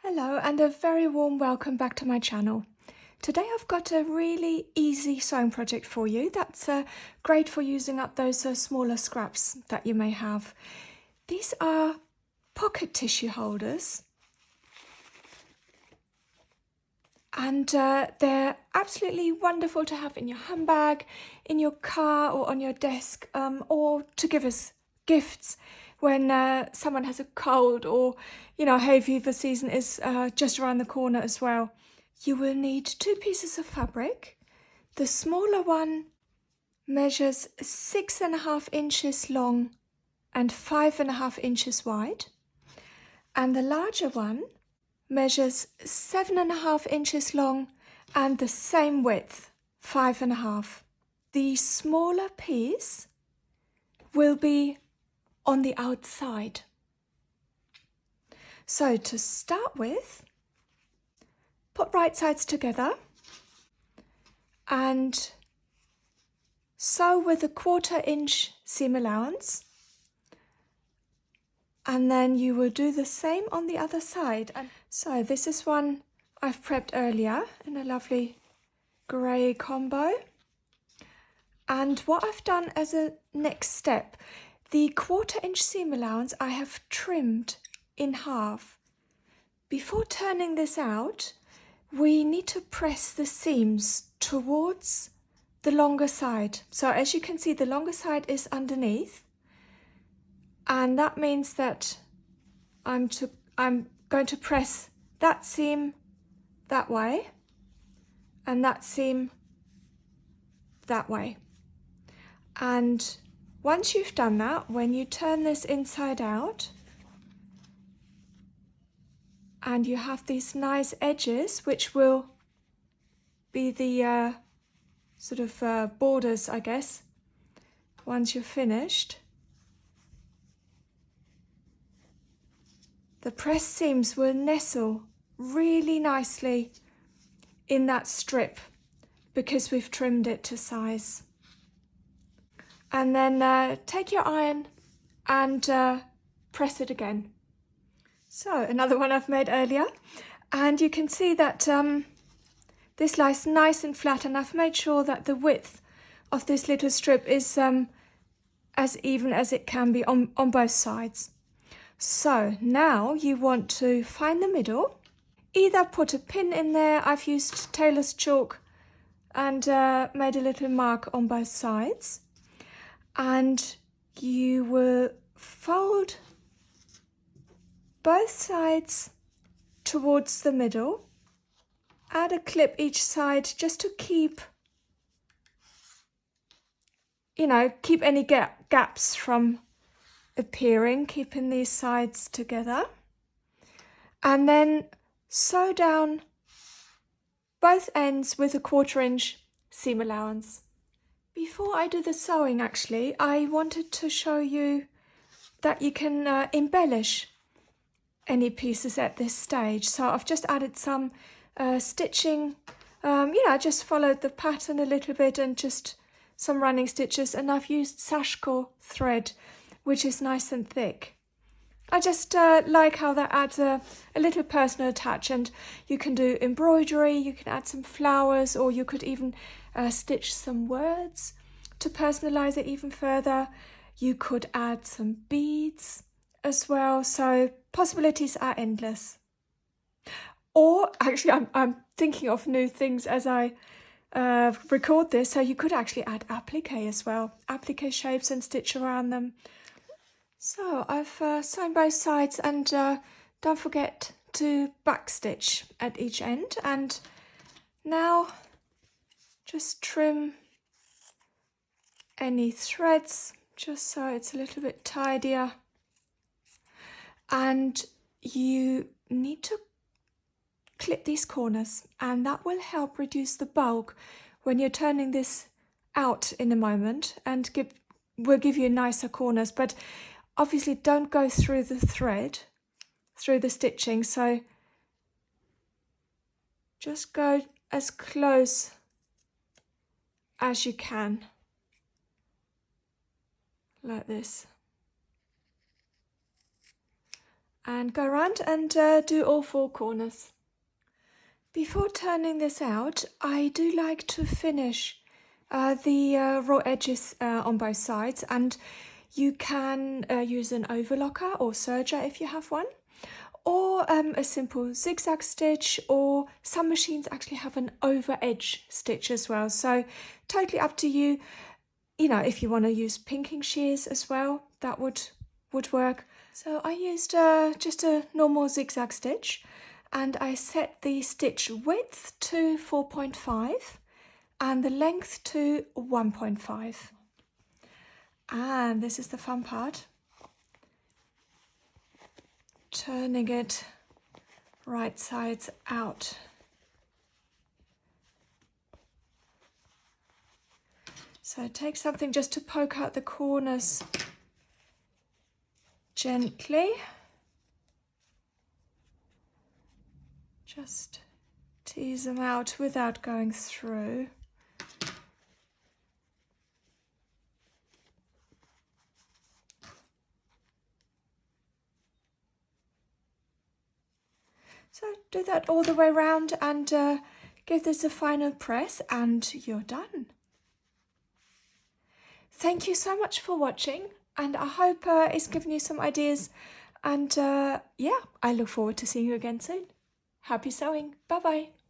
Hello and a very warm welcome back to my channel. Today I've got a really easy sewing project for you that's great for using up those smaller scraps that you may have. These are pocket tissue holders and they're absolutely wonderful to have in your handbag, in your car or on your desk, or to give as gifts when someone has a cold, or hay fever season is just around the corner as well. You will need 2 pieces of fabric. The smaller one measures 6.5 inches long and 5.5 inches wide, and the larger one measures 7.5 inches long and the same width, 5.5. The smaller piece will be on the outside. So to start with, put right sides together and sew with a 1/4 inch seam allowance, and then you will do the same on the other side. And so this is one I've prepped earlier in a lovely grey combo. And what I've done as a next step, the 1/4 inch seam allowance I have trimmed in half. Before turning this out, we need to press the seams towards the longer side. So as you can see, the longer side is underneath, and that means that I'm going to press that seam that way and that seam that way. And once you've done that, when you turn this inside out and you have these nice edges, which will be the sort of borders, I guess, once you're finished, the pressed seams will nestle really nicely in that strip because we've trimmed it to size. And then take your iron and press it again. So another one I've made earlier, and you can see that this lies nice and flat, and I've made sure that the width of this little strip is as even as it can be on both sides. So now you want to find the middle, either put a pin in there. I've used tailor's chalk and made a little mark on both sides, and you will fold both sides towards the middle, add a clip each side just to keep any gaps from appearing, keeping these sides together, and then sew down both ends with a 1/4 inch seam allowance. Before I do the sewing, actually, I wanted to show you that you can embellish any pieces at this stage. So I've just added some stitching, just followed the pattern a little bit and just some running stitches, and I've used sashko thread, which is nice and thick. I just like how that adds a little personal touch, and you can do embroidery, you can add some flowers, or you could even stitch some words to personalize it even further. You could add some beads as well, so possibilities are endless. Or actually, I'm thinking of new things as I record this, so you could actually add applique as well, applique shapes, and stitch around them. So I've sewn both sides, and don't forget to backstitch at each end. And now just trim any threads just so it's a little bit tidier. And you need to clip these corners, and that will help reduce the bulk when you're turning this out in a moment, and will give you nicer corners. But obviously don't go through the thread, through the stitching, so just go as close as you can, like this. and go around and do all 4 corners. Before turning this out, I do like to finish the raw edges on both sides, and you can use an overlocker or serger if you have one, or a simple zigzag stitch, or some machines actually have an over edge stitch as well, so totally up to you. You know, if you want to use pinking shears as well, that would work. So I used just a normal zigzag stitch, and I set the stitch width to 4.5 and the length to 1.5. And this is the fun part, turning it right sides out. So take something just to poke out the corners gently. Just tease them out without going through. So do that all the way around and give this a final press and you're done. Thank you so much for watching, and I hope it's given you some ideas, and yeah, I look forward to seeing you again soon. Happy sewing. Bye bye.